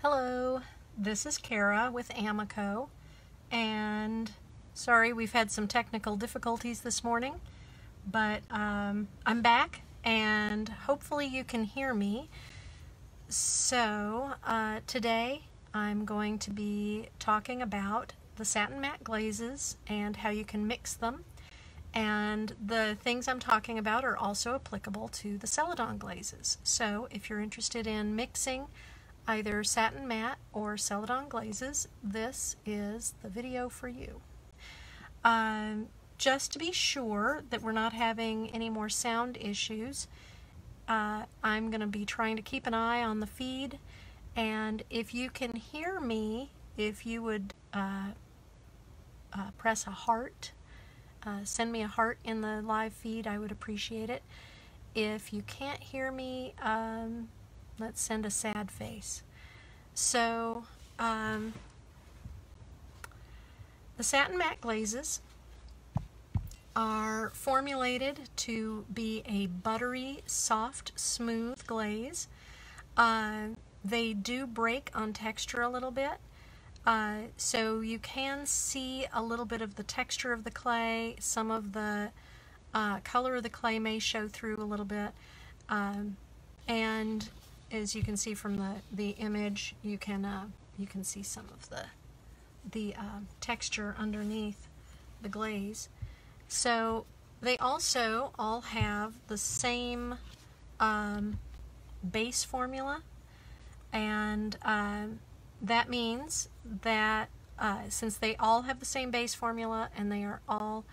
Hello, this is Kara with AMACO, and sorry we've had some technical difficulties this morning, but I'm back and hopefully you can hear me. So today I'm going to be talking about the Satin Matte glazes and how you can mix them, and the things I'm talking about are also applicable to the Celadon glazes. So if you're interested in mixing either Satin Matte or Celadon Glazes, this is the video for you. Just to be sure that we're not having any more sound issues, I'm going to be trying to keep an eye on the feed, and if you can hear me, if you would press a heart, send me a heart in the live feed, I would appreciate it. If you can't hear me, let's send a sad face. So, the Satin Matte glazes are formulated to be a buttery, soft, smooth glaze. They do break on texture a little bit, so you can see a little bit of the texture of the clay. Some of the color of the clay may show through a little bit, and as you can see from the image, you can see some of the texture underneath the glaze. So they also all have the same base formula, and that means that since they all have the same base formula and they are all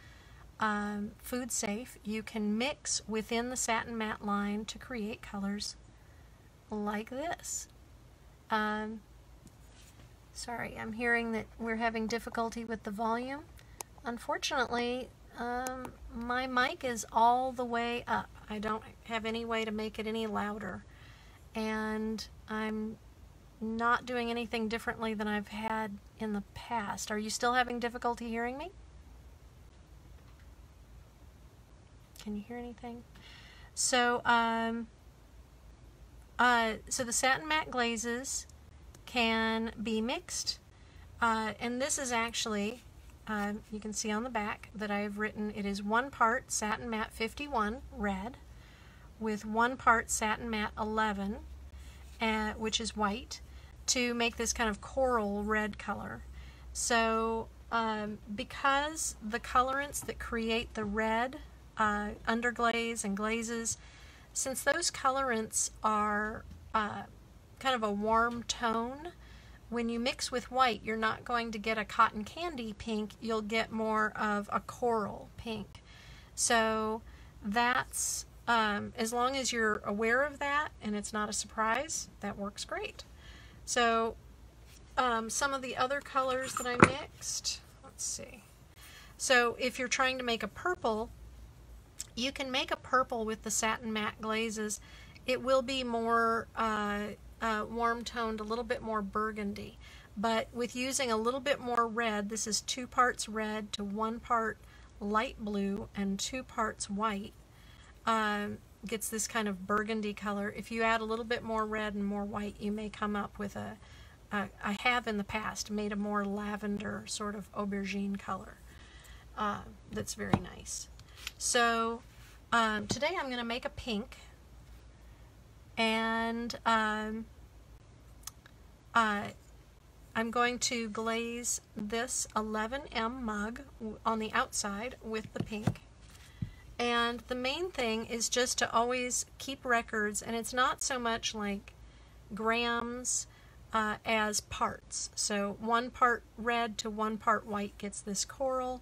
food safe, you can mix within the Satin Matte line to create colors like this. Sorry, I'm hearing that we're having difficulty with the volume. Unfortunately, my mic is all the way up. I don't have any way to make it any louder, and I'm not doing anything differently than I've had in the past. Are you still having difficulty hearing me? Can you hear anything? So, so the Satin Matte glazes can be mixed, and this is actually, you can see on the back that I have written, it is 1 part Satin Matte 51 red with 1 part Satin Matte 11, which is white, to make this kind of coral red color. So because the colorants that create the red underglaze and glazes, since those colorants are kind of a warm tone, when you mix with white, you're not going to get a cotton candy pink, you'll get more of a coral pink. So that's, as long as you're aware of that and it's not a surprise, that works great. So some of the other colors that I mixed, let's see. So if you're trying to make a purple, you can make a purple with the Satin Matte glazes. It will be more warm toned, a little bit more burgundy. But with using a little bit more red, this is 2 parts red to 1 part light blue and 2 parts white, gets this kind of burgundy color. If you add a little bit more red and more white, you may come up with I have in the past made a more lavender sort of aubergine color that's very nice. So today I'm going to make a pink, and I'm going to glaze this 11M mug on the outside with the pink. And the main thing is just to always keep records, and it's not so much like grams as parts. So 1 part red to 1 part white gets this coral.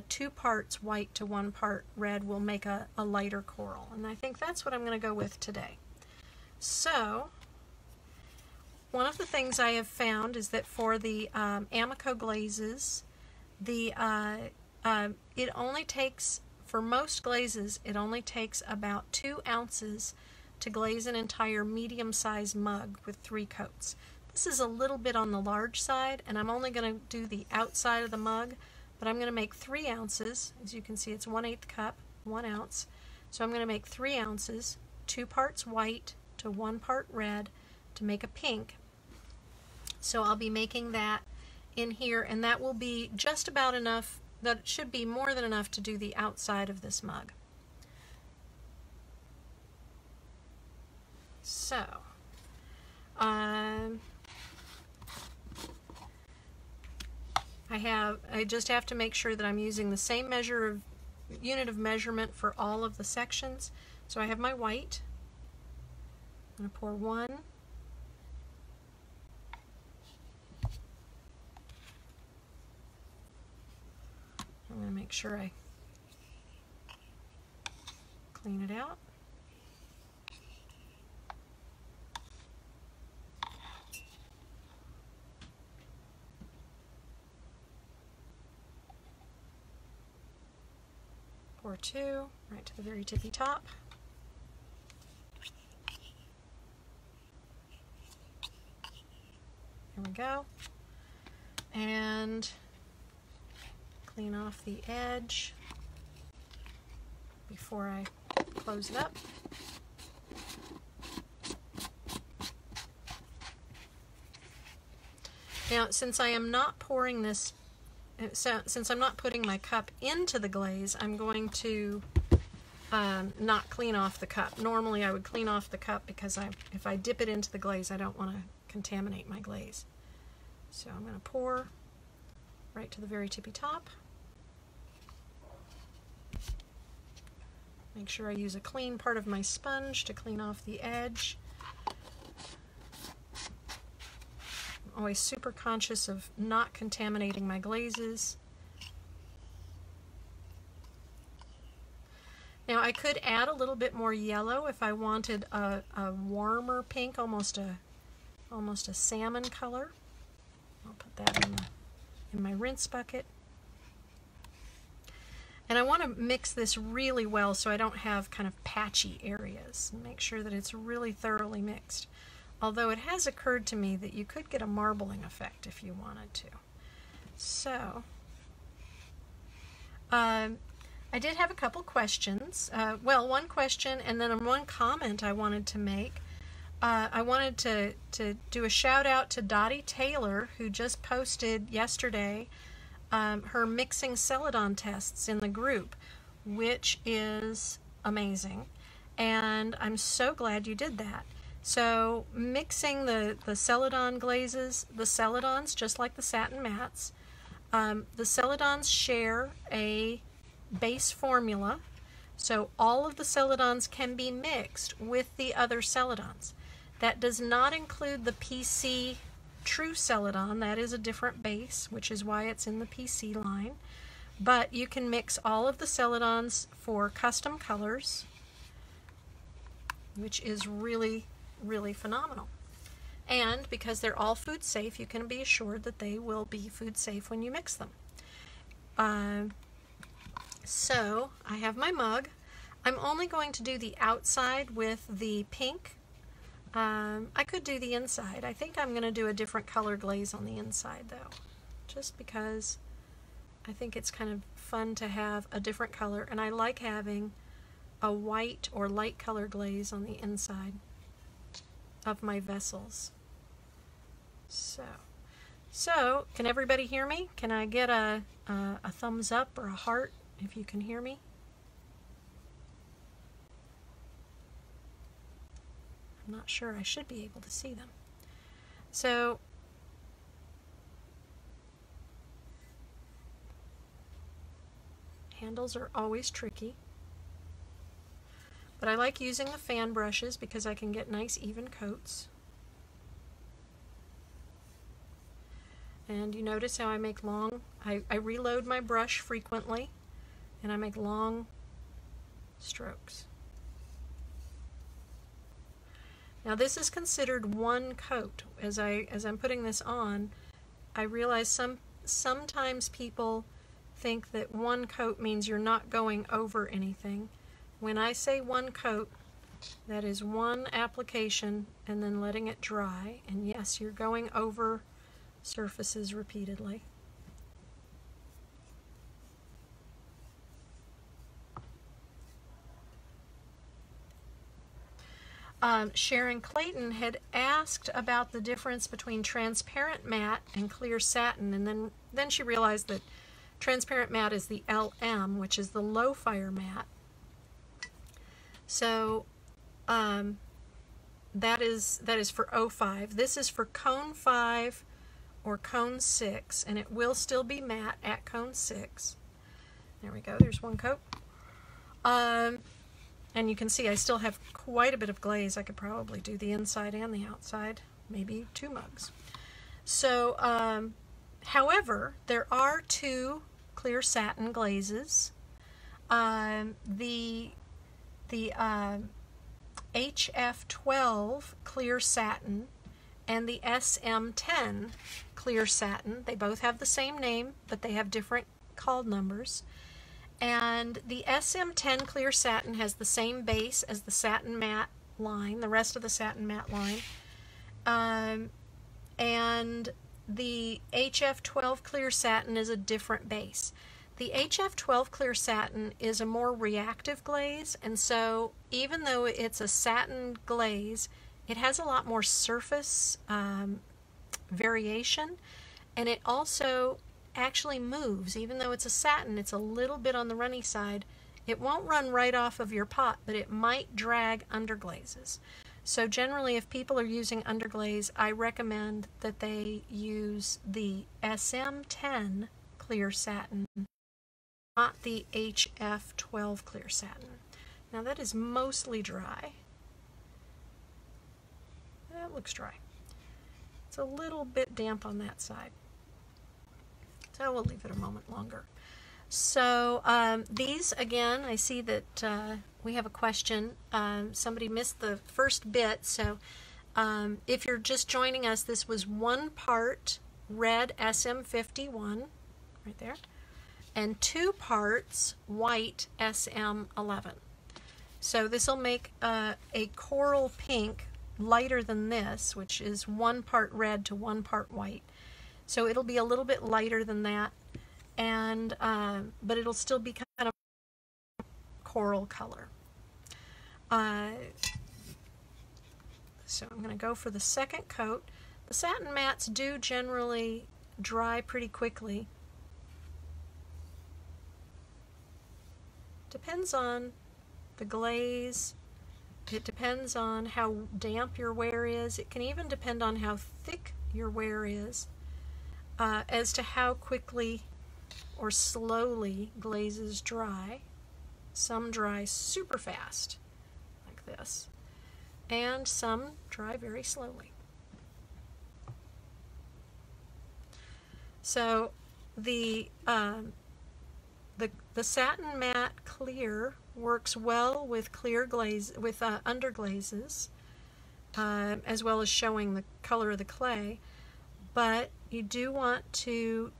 2 parts white to 1 part red will make a lighter coral, and I think that's what I'm going to go with today. So one of the things I have found is that for the AMACO glazes, it only takes, for most glazes, it only takes about 2 ounces to glaze an entire medium-sized mug with 3 coats. This is a little bit on the large side, and I'm only going to do the outside of the mug, but I'm going to make 3 ounces. As you can see, it's 1/8 cup, 1 ounce. So I'm going to make 3 ounces, 2 parts white to 1 part red to make a pink. So I'll be making that in here, and that will be just about enough, that should be more than enough to do the outside of this mug. So, I just have to make sure that I'm using the same unit of measurement for all of the sections. So I have my white. I'm going to pour one. I'm going to make sure I clean it out. Pour two right to the very tippy top. There we go. And clean off the edge before I close it up. Now, since I am not pouring this, since I'm not putting my cup into the glaze, I'm going to not clean off the cup. Normally I would clean off the cup because if I dip it into the glaze, I don't want to contaminate my glaze. So I'm going to pour right to the very tippy top. Make sure I use a clean part of my sponge to clean off the edge. I'm always super conscious of not contaminating my glazes. Now I could add a little bit more yellow if I wanted a warmer pink, almost a salmon color. I'll put that in my rinse bucket. And I want to mix this really well so I don't have kind of patchy areas. Make sure that it's really thoroughly mixed. Although it has occurred to me that you could get a marbling effect if you wanted to. So, I did have a couple questions. Well, one question and then one comment I wanted to make. I wanted to do a shout out to Dottie Taylor, who just posted yesterday her mixing Celadon tests in the group, which is amazing. And I'm so glad you did that. So mixing the Celadon glazes, the Celadons, just like the Satin Mattes, the Celadons share a base formula, so all of the Celadons can be mixed with the other Celadons. That does not include the PC True Celadon. That is a different base, which is why it's in the PC line. But you can mix all of the Celadons for custom colors, which is really, really phenomenal. And because they're all food safe, you can be assured that they will be food safe when you mix them. So I have my mug. I'm only going to do the outside with the pink. I could do the inside. I think I'm going to do a different color glaze on the inside though, just because I think it's kind of fun to have a different color, and I like having a white or light color glaze on the inside of my vessels. So can everybody hear me? Can I get a thumbs up or a heart if you can hear me? I'm not sure. I should be able to see them. So handles are always tricky, but I like using the fan brushes because I can get nice even coats. And you notice how I make long, I reload my brush frequently, and I make long strokes. Now this is considered one coat. As I'm putting this on, I realize sometimes people think that one coat means you're not going over anything. When I say one coat, that is one application and then letting it dry. And yes, you're going over surfaces repeatedly. Sharon Clayton had asked about the difference between transparent matte and clear satin, and then she realized that transparent matte is the LM, which is the low fire matte. So that is for 05. This is for cone 5 or cone 6, and it will still be matte at cone 6. There we go, there's one coat. And you can see I still have quite a bit of glaze. I could probably do the inside and the outside, maybe 2 mugs. So, however, there are 2 clear satin glazes. The HF12 clear satin and the SM10 clear satin. They both have the same name, but they have different called numbers. And the SM10 clear satin has the same base as the satin matte line, the rest of the satin matte line. And the HF12 clear satin is a different base. The HF12 clear satin is a more reactive glaze, and so even though it's a satin glaze, it has a lot more surface variation, and it also actually moves. Even though it's a satin, it's a little bit on the runny side. It won't run right off of your pot, but it might drag underglazes. So generally, if people are using underglaze, I recommend that they use the SM10 clear satin, not the HF12 clear satin. Now that is mostly dry. That looks dry. It's a little bit damp on that side. So we'll leave it a moment longer. So these, again, I see that we have a question. Somebody missed the first bit, so if you're just joining us, this was 1 part red SM51, right there, and 2 parts white SM11. So this will make a coral pink lighter than this, which is 1 part red to 1 part white. So it'll be a little bit lighter than that, and but it'll still be kind of coral color. So I'm going to go for the second coat. The satin mattes do generally dry pretty quickly. Depends on the glaze. It depends on how damp your wear is. It can even depend on how thick your wear is. As to how quickly or slowly glazes dry. Some dry super fast, like this, and some dry very slowly. So the satin matte clear works well with clear glaze, with underglazes, as well as showing the color of the clay. But you do want to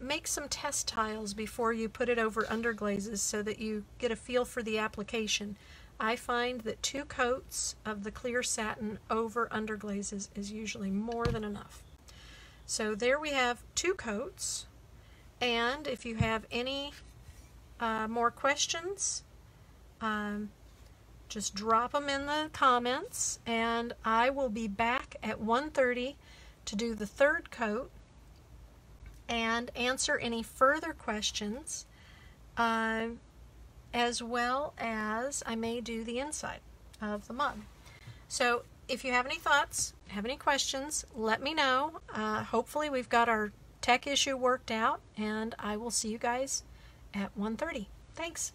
make some test tiles before you put it over underglazes so that you get a feel for the application. I find that 2 coats of the clear satin over underglazes is usually more than enough. So there we have 2 coats, and if you have any more questions, just drop them in the comments, and I will be back at 1:30 to do the 3rd coat and answer any further questions, as well as I may do the inside of the mug. So if you have any thoughts, have any questions, let me know. Hopefully we've got our tech issue worked out, and I will see you guys at 1:30. Thanks.